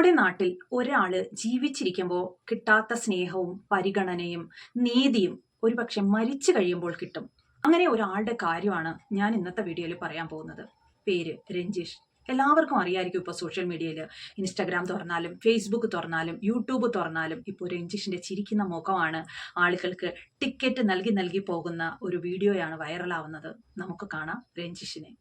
നമ്മുടെ നാട്ടിൽ ഒരാള് ജീവിച്ചിരിക്കുമ്പോൾ കിട്ടാത്ത സ്നേഹവും പരിഗണനയും നീതിയും ഒരുപക്ഷെ മരിച്ചു കഴിയുമ്പോൾ കിട്ടും. അങ്ങനെ ഒരാളുടെ കാര്യമാണ് ഞാൻ ഇന്നത്തെ വീഡിയോയിൽ പറയാൻ പോകുന്നത്. പേര് രഞ്ജീഷ്. എല്ലാവർക്കും അറിയായിരിക്കും. ഇപ്പോൾ സോഷ്യൽ മീഡിയയിൽ ഇൻസ്റ്റാഗ്രാം തുറന്നാലും ഫേസ്ബുക്ക് തുറന്നാലും യൂട്യൂബ് തുറന്നാലും ഇപ്പോൾ രഞ്ജീഷിന്റെ ചിരിക്കുന്ന മുഖമാണ് ആളുകൾക്ക് ടിക്കറ്റ് നൽകി നൽകി പോകുന്ന ഒരു വീഡിയോയാണ് വൈറലാവുന്നത്. നമുക്ക് കാണാം രഞ്ജീഷിനെ.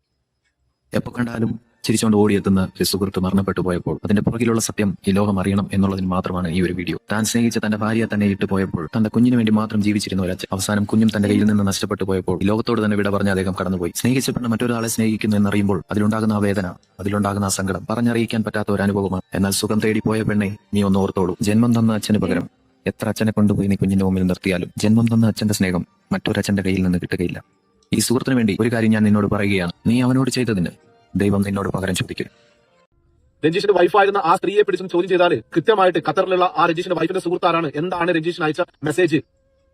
എപ്പോൾ കണ്ടാലും ചിരിച്ചുകൊണ്ട് ഓടിയെത്തുന്ന ഒരു സുഹൃത്ത് മരണപ്പെട്ടു പോയപ്പോൾ അതിന്റെ പുറകിലുള്ള സത്യം ഈ ലോകം അറിയണം എന്നുള്ളതിന് മാത്രമാണ് ഈ ഒരു വീഡിയോ. താൻ സ്നേഹിച്ച തന്റെ ഭാര്യയെ തന്നെ ഇട്ട് പോയപ്പോൾ തന്റെ കുഞ്ഞിന് വേണ്ടി മാത്രം ജീവിച്ചിരുന്ന ഒരച്ഛൻ അവസാനം കുഞ്ഞും തന്റെ കയ്യിൽ നിന്ന് നഷ്ടപ്പെട്ടു പോയപ്പോൾ ഈ ലോകത്തോട് തന്നെ വിട പറഞ്ഞ് അദ്ദേഹം കടന്നുപോയി. സ്നേഹിച്ചപ്പെട്ട് മറ്റൊരാളെ സ്നേഹിക്കുന്നു എന്നറിയുമ്പോൾ അതിലുണ്ടാകുന്ന ആ വേദന, അതിലുണ്ടാകുന്ന ആ സങ്കടം പറഞ്ഞറിയിക്കാൻ പറ്റാത്ത ഒരു അനുഭവമാണ്. എന്നാൽ സുഖം തേടിപ്പോയ പെണ്ണെ, നീ ഒന്ന് ഓർത്തോളൂ. ജന്മം തന്ന അച്ഛന് പകരം എത്ര അച്ഛനെ കൊണ്ടുപോയി നീ കുഞ്ഞിന്റെ മുമ്പിൽ നിർത്തിയാലും ജന്മം തന്ന അച്ഛന്റെ സ്നേഹം മറ്റൊരച്ഛന്റെ കയ്യിൽ നിന്ന് കിട്ടുകയില്ല. ഈ സുഹൃത്തിന് വേണ്ടി ഒരു കാര്യം ഞാൻ നിന്നോട് പറയുകയാണ്. നീ അവനോട് ചെയ്തതിന് ദൈവം നിന്നോട് പകരം ചോദിക്കും. രഞ്ജീഷിന്റെ വൈഫായിരുന്ന ആ സ്ത്രീയെ പിടിച്ചും ചോദ്യം ചെയ്താൽ കൃത്യമായിട്ട് ഖത്തറിലുള്ള ആ രഞ്ജീഷിന്റെ വൈഫിന്റെ സുഹൃത്താരാണ്, എന്താണ് രഞ്ജീഷിന് അയച്ച മെസ്സേജ്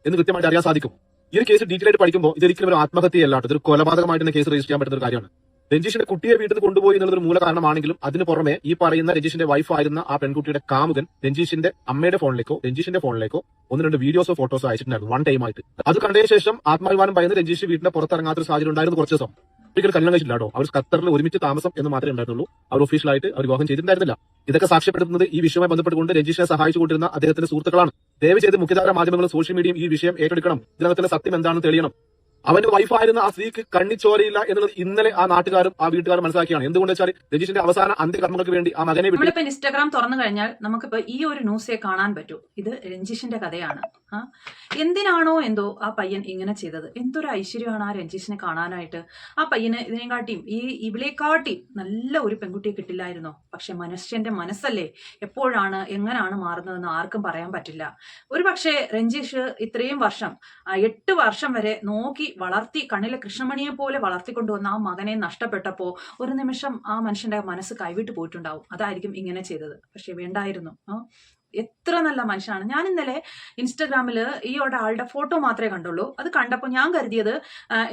എന്ന് കൃത്യമായിട്ട് അറിയാൻ സാധിക്കും. ഈ ഒരു കേസ് ഡീറ്റെയിൽ ആയിട്ട് പഠിക്കുമ്പോൾ ഇതൊരിക്കലും ഒരു ആത്മഹത്യയല്ലാട്ടോ, ഇതൊരു കൊലപാതകമായിട്ട് തന്നെ കേസ് രജിസ്റ്റർ ചെയ്യാൻ പറ്റുന്ന ഒരു കാര്യമാണ്. രഞ്ജീഷിന്റെ കുട്ടിയെ വീട്ടിൽ നിന്ന് കൊണ്ടുപോയി എന്നുള്ളൊരു മൂല കാരണമാണെങ്കിലും അതിന് പുറമെ ഈ പറയുന്ന രഞ്ജീഷിന്റെ വൈഫായിരുന്ന ആ പെൺകുട്ടിയുടെ കാമുകൻ രഞ്ജീഷിന്റെ അമ്മയുടെ ഫോണിലേക്കോ രഞ്ജീഷിന്റെ ഫോണിലേക്കോ 1-2 വീഡിയോസോ ഫോട്ടോസോ അയച്ചിട്ടുണ്ടായിരുന്നു വൺ ടൈം ആയിട്ട്. അത് കണ്ടതിന് ശേഷം ആത്മാഭിമാനം പറയുന്ന രഞ്ജീഷ് വീട്ടിന്റെ പുറത്തിറങ്ങാത്തൊരു സാഹചര്യം ഉണ്ടായിരുന്നു. കുറച്ച് ദിവസം ഒരിക്കലും കല്യാണം കഴിച്ചില്ലാട്ടോ. അവർ ഖത്തറിൽ ഒരുമിച്ച് താമസം എന്ന് മാത്രമേ ഉണ്ടായിരുന്നുള്ളൂ. അവർ ഒഫീഷ്യലായിട്ട് അവർ വിവാഹം ചെയ്തിട്ടുണ്ടായിരുന്നില്ല. ഇതൊക്കെ സാക്ഷ്യപ്പെടുത്തുന്നത് ഈ വിഷയവുമായി ബന്ധപ്പെട്ടുകൊണ്ട് രഞ്ജീഷിനെ സഹായിച്ചുകൊണ്ടിരുന്ന അദ്ദേഹത്തിന്റെ സുഹൃത്തുക്കളാണ്. ദയവ് ചെയ്ത് മുഖ്യധാര മാധ്യമങ്ങളും സോഷ്യൽ മീഡിയയും ഈ വിഷയം ഏറ്റെടുക്കണം. ഇതിനകത്തുള്ള സത്യം എന്താണെന്ന് തെളിയണം. അവന്റെ വൈഫായിരുന്ന ആ സ്ത്രീക്ക് കണ്ണിച്ചോരയില്ല എന്നുള്ളത് ഇന്നലെ ആ നാട്ടുകാരും ആ വീട്ടുകാരും മനസ്സിലാക്കിയാണ്. എന്തുകൊണ്ട് വെച്ചാൽ രഞ്ജീഷിന്റെ അവസാന അന്ത്യകർമ്മങ്ങൾക്ക് വേണ്ടി ആ മകനെ നമ്മളിപ്പോ ഇൻസ്റ്റാഗ്രാം തുറന്നു കഴിഞ്ഞാൽ നമുക്കിപ്പോ ഈ ഒരു ന്യൂസേ കാണാൻ പറ്റൂ. ഇത് രഞ്ജീഷിന്റെ കഥയാണ്. എന്തിനാണോ എന്തോ ആ പയ്യൻ ഇങ്ങനെ ചെയ്തത്. എന്തൊരു ഐശ്വര്യമാണ് ആ രഞ്ജീഷിനെ കാണാനായിട്ട്. ആ പയ്യന് ഇതിനെക്കാട്ടിയും ഇവളെക്കാട്ടിയും നല്ല ഒരു പെൺകുട്ടിയെ കിട്ടില്ലായിരുന്നോ? പക്ഷെ മനുഷ്യന്റെ മനസ്സല്ലേ എപ്പോഴാണ് എങ്ങനെയാണ് മാറുന്നതെന്ന് ആർക്കും പറയാൻ പറ്റില്ല. ഒരു പക്ഷേ രഞ്ജീഷ് ഇത്രയും വർഷം 8 വർഷം വരെ നോക്കി വളർത്തി കണ്ണിലെ കൃഷ്ണമണിയെ പോലെ വളർത്തിക്കൊണ്ടുവന്ന ആ മകനെ നഷ്ടപ്പെട്ടപ്പോ ഒരു നിമിഷം ആ മനുഷ്യന്റെ മനസ്സ് കൈവിട്ട് പോയിട്ടുണ്ടാവും. അതായിരിക്കും ഇങ്ങനെ ചെയ്തത്. പക്ഷെ വേണ്ടായിരുന്നു. എത്ര നല്ല മനുഷ്യനാണ്. ഞാൻ ഇന്നലെ ഇൻസ്റ്റാഗ്രാമിൽ ഈ ഒരാളുടെ ഫോട്ടോ മാത്രമേ കണ്ടുള്ളൂ. അത് കണ്ടപ്പോൾ ഞാൻ കരുതിയത്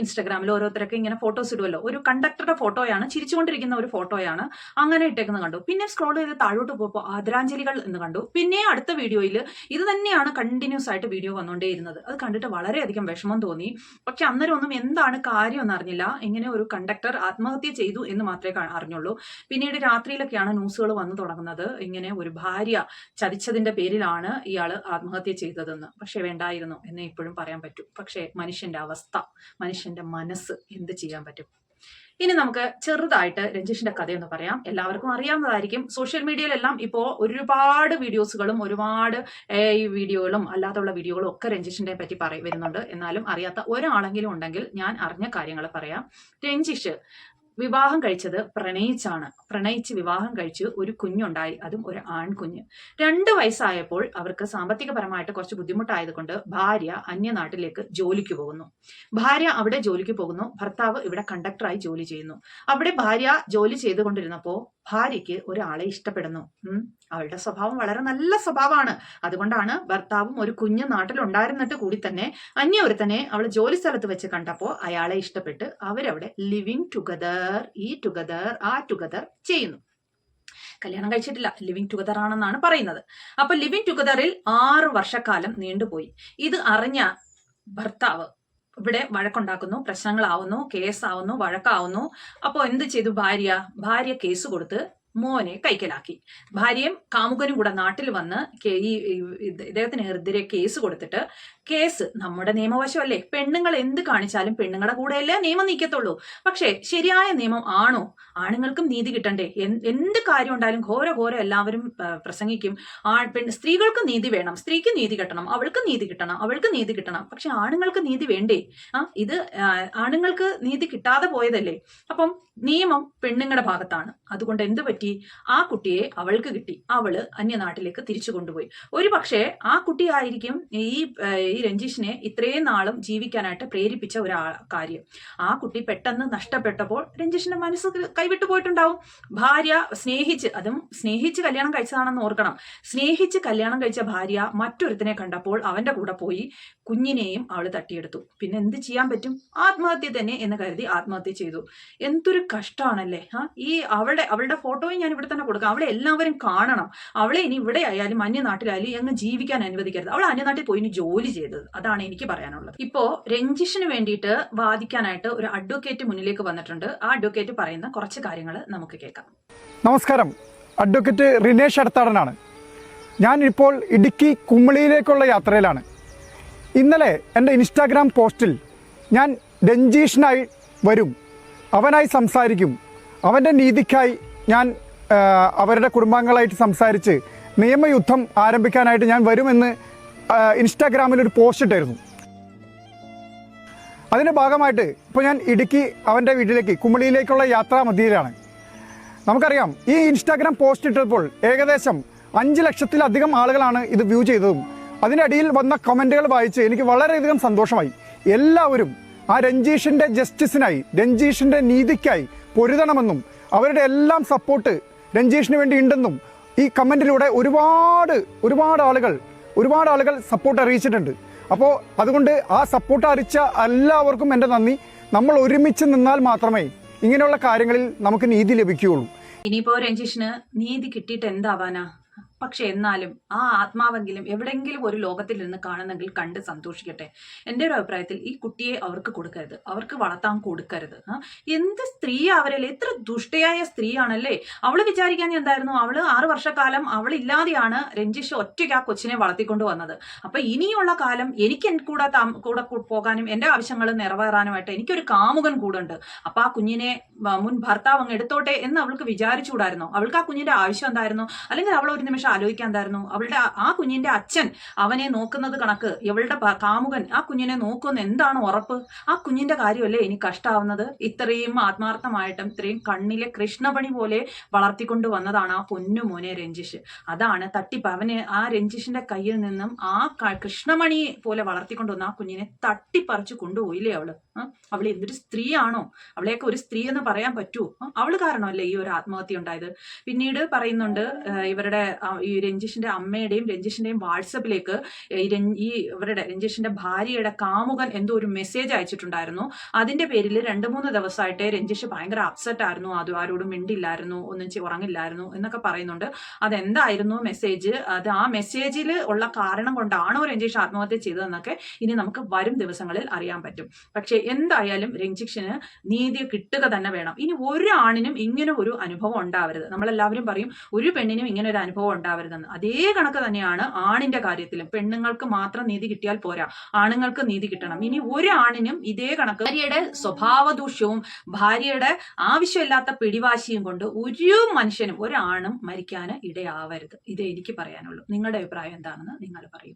ഇൻസ്റ്റാഗ്രാമിൽ ഓരോരുത്തരൊക്കെ ഇങ്ങനെ ഫോട്ടോസ് ഇടുമല്ലോ, ഒരു കണ്ടക്ടറുടെ ഫോട്ടോയാണ്, ചിരിച്ചുകൊണ്ടിരിക്കുന്ന ഒരു ഫോട്ടോയാണ്, അങ്ങനെ ഇട്ടേക്കുന്നത് കണ്ടു. പിന്നെ സ്ക്രോൾ ചെയ്ത് താഴോട്ട് പോയപ്പോൾ ആദരാഞ്ജലികൾ എന്ന് കണ്ടു. പിന്നെ അടുത്ത വീഡിയോയിൽ ഇത് തന്നെയാണ് കണ്ടിന്യൂസ് ആയിട്ട് വീഡിയോ വന്നുകൊണ്ടേയിരുന്നത്. അത് കണ്ടിട്ട് വളരെയധികം വിഷമം തോന്നി. പക്ഷെ അന്നേരം ഒന്നും എന്താണ് കാര്യം എന്ന് അറിഞ്ഞില്ല. ഇങ്ങനെ ഒരു കണ്ടക്ടർ ആത്മഹത്യ ചെയ്തു എന്ന് മാത്രമേ അറിഞ്ഞുള്ളൂ. പിന്നീട് രാത്രിയിലൊക്കെയാണ് ന്യൂസുകൾ വന്നു തുടങ്ങുന്നത്, ഇങ്ങനെ ഒരു ഭാര്യ ചതിച്ചതിന്റെ പേരിലാണ് ഇയാള് ആത്മഹത്യ ചെയ്തതെന്ന്. പക്ഷെ വേണ്ടായിരുന്നു എന്നേ ഇപ്പോഴും പറയാൻ പറ്റും. പക്ഷെ മനുഷ്യന്റെ അവസ്ഥ, മനുഷ്യന്റെ മനസ്സ് എന്ത് ചെയ്യാൻ പറ്റും? ഇനി നമുക്ക് ചെറുതായിട്ട് രഞ്ജീഷിന്റെ കഥയൊന്ന് പറയാം. എല്ലാവർക്കും അറിയാവുന്നതായിരിക്കും. സോഷ്യൽ മീഡിയയിലെല്ലാം ഇപ്പോൾ ഒരുപാട് വീഡിയോസുകളും ഒരുപാട് വീഡിയോകളും അല്ലാത്തുള്ള വീഡിയോകളും ഒക്കെ രഞ്ജീഷിന്റെ പറ്റി വരുന്നുണ്ട്. എന്നാലും അറിയാത്ത ഒരാളെങ്കിലും ഉണ്ടെങ്കിൽ ഞാൻ അറിഞ്ഞ കാര്യങ്ങൾ പറയാം. രഞ്ജീഷ് വിവാഹം കഴിച്ചത് പ്രണയിച്ചാണ്. പ്രണയിച്ച് വിവാഹം കഴിച്ച് ഒരു കുഞ്ഞുണ്ടായി, അതും ഒരു ആൺകുഞ്ഞ്. 2 വയസ്സായപ്പോൾ അവർക്ക് സാമ്പത്തികപരമായിട്ട് കുറച്ച് ബുദ്ധിമുട്ടായതുകൊണ്ട് ഭാര്യ അന്യനാട്ടിലേക്ക് ജോലിക്ക് പോകുന്നു. ഭാര്യ അവിടെ ജോലിക്ക് പോകുന്നു, ഭർത്താവ് ഇവിടെ കണ്ടക്ടറായി ജോലി ചെയ്യുന്നു. അവിടെ ഭാര്യ ജോലി ചെയ്തുകൊണ്ടിരുന്നപ്പോൾ ഭാര്യയ്ക്ക് ഒരാളെ ഇഷ്ടപ്പെടുന്നു. അവളുടെ സ്വഭാവം വളരെ നല്ല സ്വഭാവമാണ്. അതുകൊണ്ടാണ് ഭർത്താവും ഒരു കുഞ്ഞ് നാട്ടിലുണ്ടായിരുന്നിട്ട് കൂടി തന്നെ അന്യൊരുത്തനെ അവൾ ജോലി സ്ഥലത്ത് വെച്ച് കണ്ടപ്പോൾ അയാളെ ഇഷ്ടപ്പെട്ട് അവരവിടെ ലിവിങ് ടുഗദർ, ഈ ടുഗദർ ആ ടുഗദർ ചെയ്യുന്നു. കല്യാണം കഴിച്ചിട്ടില്ല, ലിവിങ് ടുഗദർ ആണെന്നാണ് പറയുന്നത്. അപ്പൊ ലിവിങ് ടുഗദറിൽ 6 വർഷക്കാലം നീണ്ടുപോയി. ഇത് അറിഞ്ഞ ഭർത്താവ് ഇവിടെ വഴക്കുണ്ടാക്കുന്നു, പ്രശ്നങ്ങളാവുന്നു, കേസാവുന്നു, വഴക്കാവുന്നു. അപ്പോൾ എന്ത് ചെയ്തു? ഭാര്യ കേസ് കൊടുത്ത് മോനെ കൈക്കലാക്കി. ഭാര്യയും കാമുകനും കൂടെ നാട്ടിൽ വന്ന് ഈ ഇദ്ദേഹത്തിനെതിരെ കേസ് കൊടുത്തിട്ട്, കേസ് നമ്മുടെ നിയമവശമല്ലേ, പെണ്ണുങ്ങൾ എന്ത് കാണിച്ചാലും പെണ്ണുങ്ങളുടെ കൂടെയല്ലേ നിയമം നീക്കത്തുള്ളൂ. പക്ഷേ ശരിയായ നിയമം ആണോ? ആണുങ്ങൾക്കും നീതി കിട്ടണ്ടേ? എന്ത് കാര്യം ഉണ്ടായാലും ഘോരം എല്ലാവരും പ്രസംഗിക്കും. സ്ത്രീകൾക്ക് നീതി വേണം, സ്ത്രീക്ക് നീതി കിട്ടണം, അവൾക്ക് നീതി കിട്ടണം, അവൾക്ക് നീതി കിട്ടണം. പക്ഷെ ആണുങ്ങൾക്ക് നീതി വേണ്ടേ? ഇത് ആണുങ്ങൾക്ക് നീതി കിട്ടാതെ പോയതല്ലേ? അപ്പം നിയമം പെണ്ണുങ്ങളുടെ ഭാഗത്താണ്. അതുകൊണ്ട് എന്ത് പറ്റി? ആ കുട്ടിയെ അവൾക്ക് കിട്ടി. അവള് അന്യനാട്ടിലേക്ക് തിരിച്ചു കൊണ്ടുപോയി. ഒരു പക്ഷേ ആ കുട്ടിയായിരിക്കും ഈ ഈ രഞ്ജീഷിനെ ഇത്രയും നാളും ജീവിക്കാനായിട്ട് പ്രേരിപ്പിച്ച കാര്യം. ആ കുട്ടി പെട്ടെന്ന് നഷ്ടപ്പെട്ടപ്പോൾ രഞ്ജീഷിന്റെ മനസ്സ് കൈവിട്ടു പോയിട്ടുണ്ടാവും. ഭാര്യ സ്നേഹിച്ച് കല്യാണം കഴിച്ചതാണെന്ന് ഓർക്കണം. സ്നേഹിച്ച് കല്യാണം കഴിച്ച ഭാര്യ മറ്റൊരുത്തിനെ കണ്ടപ്പോൾ അവന്റെ കൂടെ പോയി കുഞ്ഞിനെയും അവൾ തട്ടിയെടുത്തു. പിന്നെ എന്ത് ചെയ്യാൻ പറ്റും? ആത്മഹത്യ തന്നെ എന്ന് കരുതി ആത്മഹത്യ ചെയ്തു. എന്തൊരു കഷ്ടമാണല്ലേ. ഈ അവളുടെ ഫോട്ടോയും ഞാൻ ഇവിടെ തന്നെ കൊടുക്കാം. അവളെ എല്ലാവരും കാണണം. അവളെ ഇനി ഇവിടെ ആയാലും അന്യനാട്ടിലായാലും അങ്ങ് ജീവിക്കാൻ അനുവദിക്കരുത്. അവൾ അന്യനാട്ടിൽ പോയി ജോലി ചെയ്തത്. അതാണ് എനിക്ക് പറയാനുള്ളത്. ഇപ്പോ രഞ്ജീഷിന് വേണ്ടിയിട്ട് വാദിക്കാനായിട്ട് ഒരു അഡ്വക്കേറ്റ് മുന്നിലേക്ക് വന്നിട്ടുണ്ട്. ആ അഡ്വക്കേറ്റ് പറയുന്ന കുറച്ച് കാര്യങ്ങൾ നമുക്ക് കേൾക്കാം. നമസ്കാരം, അഡ്വക്കേറ്റ് റിനേഷ് അടുത്താടനാണ്. ഞാൻ ഇപ്പോൾ ഇടുക്കി കുമളിയിലേക്കുള്ള യാത്രയിലാണ്. ഇന്നലെ എൻ്റെ ഇൻസ്റ്റാഗ്രാം പോസ്റ്റിൽ ഞാൻ രഞ്ജീഷിനായി വരും, അവനായി സംസാരിക്കും, അവൻ്റെ നീതിക്കായി ഞാൻ അവരുടെ കുടുംബാംഗങ്ങളായിട്ട് സംസാരിച്ച് നിയമയുദ്ധം ആരംഭിക്കാനായിട്ട് ഞാൻ വരുമെന്ന് ഇൻസ്റ്റാഗ്രാമിൽ ഒരു പോസ്റ്റ് ഇട്ടായിരുന്നു. അതിൻ്റെ ഭാഗമായിട്ട് ഇപ്പോൾ ഞാൻ ഇടുക്കി അവൻ്റെ വീട്ടിലേക്ക് കുമളിയിലേക്കുള്ള യാത്രാമധ്യയിലാണ്. നമുക്കറിയാം, ഈ ഇൻസ്റ്റാഗ്രാം പോസ്റ്റ് ഇട്ടപ്പോൾ ഏകദേശം 5 ലക്ഷത്തിലധികം ആളുകളാണ് ഇത് വ്യൂ ചെയ്തതും. അതിനിടയിൽ വന്ന കമൻറ്റുകൾ വായിച്ച് എനിക്ക് വളരെയധികം സന്തോഷമായി. എല്ലാവരും ആ രഞ്ജീഷിൻ്റെ ജസ്റ്റിസിനായി, രഞ്ജീഷിൻ്റെ നീതിക്കായി പൊരുതണമെന്നും അവരുടെ എല്ലാം സപ്പോർട്ട് രഞ്ജീഷിന് വേണ്ടി ഉണ്ടെന്നും ഈ കമൻറ്റിലൂടെ ഒരുപാട് ആളുകൾ സപ്പോർട്ട് അറിയിച്ചിട്ടുണ്ട്. അപ്പോൾ അതുകൊണ്ട് ആ സപ്പോർട്ട് അറിയിച്ച എല്ലാവർക്കും എൻ്റെ നന്ദി. നമ്മൾ ഒരുമിച്ച് നിന്നാൽ മാത്രമേ ഇങ്ങനെയുള്ള കാര്യങ്ങളിൽ നമുക്ക് നീതി ലഭിക്കുകയുള്ളൂ. ഇനിയിപ്പോ രഞ്ജീഷിന് നീതി കിട്ടിയിട്ട് എന്താവാനാ? പക്ഷെ എന്നാലും ആ ആത്മാവെങ്കിലും എവിടെയെങ്കിലും ഒരു ലോകത്തിൽ നിന്ന് കാണുന്നെങ്കിൽ കണ്ട് സന്തോഷിക്കട്ടെ. എൻ്റെ ഒരു അഭിപ്രായത്തിൽ ഈ കുട്ടിയെ അവർക്ക് കൊടുക്കരുത്, അവർക്ക് വളർത്താൻ കൊടുക്കരുത്. എന്ത് സ്ത്രീ അവരല്ലേ, എത്ര ദുഷ്ടയായ സ്ത്രീയാണല്ലേ. അവള് വിചാരിക്കാൻ എന്തായിരുന്നു, അവള് 6 വർഷക്കാലം അവളില്ലാതെയാണ് രഞ്ജീഷ് ഒറ്റയ്ക്ക് ആ കൊച്ചിനെ വളർത്തിക്കൊണ്ട് വന്നത്. അപ്പൊ ഇനിയുള്ള കാലം എനിക്ക് കൂടെ പോകാനും എൻ്റെ ആവശ്യങ്ങൾ നിറവേറാനുമായിട്ട് എനിക്കൊരു കാമുകൻ കൂടെ ഉണ്ട്. അപ്പൊ ആ കുഞ്ഞിനെ മുൻ ഭർത്താവ് അങ്ങ് എടുത്തോട്ടെ എന്ന് അവൾക്ക് വിചാരിച്ചുകൂടായിരുന്നോ? അവൾക്ക് ആ കുഞ്ഞിന്റെ ആവശ്യം എന്തായിരുന്നു? അല്ലെങ്കിൽ അവൾ ഒരു നിമിഷം ആലോചിക്കാൻ എന്തായിരുന്നു? അവളുടെ ആ കുഞ്ഞിന്റെ അച്ഛൻ അവനെ നോക്കുന്നത് കണക്ക് ഇവളുടെ കാമുകൻ ആ കുഞ്ഞിനെ നോക്കുമെന്ന് എന്താണ് ഉറപ്പ്? ആ കുഞ്ഞിന്റെ കാര്യമല്ലേ ഇനി കഷ്ടാവുന്നത്. ഇത്രയും ആത്മാർത്ഥമായിട്ടും ഇത്രയും കണ്ണിലെ കൃഷ്ണപണി പോലെ വളർത്തിക്കൊണ്ട് വന്നതാണ് ആ പൊന്നുമോനെ രഞ്ജീഷ്. അതാണ് തട്ടിപ്പ്. അവന് ആ രഞ്ജീഷിന്റെ കയ്യിൽ നിന്നും ആ കൃഷ്ണമണി പോലെ വളർത്തിക്കൊണ്ട് വന്ന ആ കുഞ്ഞിനെ തട്ടിപ്പറിച്ചു കൊണ്ടുപോയില്ലേ അവള്. അവൾ എന്തൊരു സ്ത്രീയാണോ? അവളെയൊക്കെ ഒരു സ്ത്രീ എന്ന് പറയാൻ പറ്റൂ? അവള് കാരണമല്ലേ ഈ ഒരു ആത്മഹത്യ ഉണ്ടായത്. പിന്നീട് പറയുന്നുണ്ട്, ഇവരുടെ ഈ രഞ്ജീഷിന്റെ അമ്മയുടെയും രഞ്ജീഷിന്റെയും വാട്സപ്പിലേക്ക് രഞ്ജീഷിന്റെ ഭാര്യയുടെ കാമുകൻ എന്തോ ഒരു മെസ്സേജ് അയച്ചിട്ടുണ്ടായിരുന്നു. അതിന്റെ പേരിൽ 2-3 ദിവസമായിട്ട് രഞ്ജീഷ് ഭയങ്കര അപ്സെറ്റ് ആയിരുന്നു. ആരോടും മിണ്ടില്ലായിരുന്നു, ഉറങ്ങില്ലായിരുന്നു എന്നൊക്കെ പറയുന്നുണ്ട്. അതെന്തായിരുന്നു മെസ്സേജ്? അത് ആ മെസ്സേജിൽ ഉള്ള കാരണം കൊണ്ടാണോ രഞ്ജീഷ് ആത്മഹത്യ ചെയ്തതെന്നൊക്കെ ഇനി നമുക്ക് വരും ദിവസങ്ങളിൽ അറിയാൻ പറ്റും. പക്ഷെ എന്തായാലും രഞ്ജീഷിന് നീതി കിട്ടുക തന്നെ വേണം. ഇനി ഒരു ആണിനും ഇങ്ങനെ ഒരു അനുഭവം ഉണ്ടാവരുത്. നമ്മളെല്ലാവരും പറയും ഒരു പെണ്ണിനും ഇങ്ങനെ ഒരു അനുഭവം ഉണ്ടാവരുതെന്ന്. അതേ കണക്ക് തന്നെയാണ് ആണിന്റെ കാര്യത്തിലും. പെണ്ണുങ്ങൾക്ക് മാത്രം നീതി കിട്ടിയാൽ പോരാ, ആണുങ്ങൾക്ക് നീതി കിട്ടണം. ഇനി ഒരു ആണിനും ഇതേ കണക്ക് ഭാര്യയുടെ സ്വഭാവദൂഷ്യവും ഭാര്യയുടെ ആവശ്യമില്ലാത്ത പിടിവാശിയും കൊണ്ട് ഒരു മനുഷ്യനും ഒരാണും മരിക്കാൻ ഇടയാവരുത്. ഇതേ എനിക്ക് പറയാനുള്ളൂ. നിങ്ങളുടെ അഭിപ്രായം എന്താണെന്ന് നിങ്ങൾ പറയും.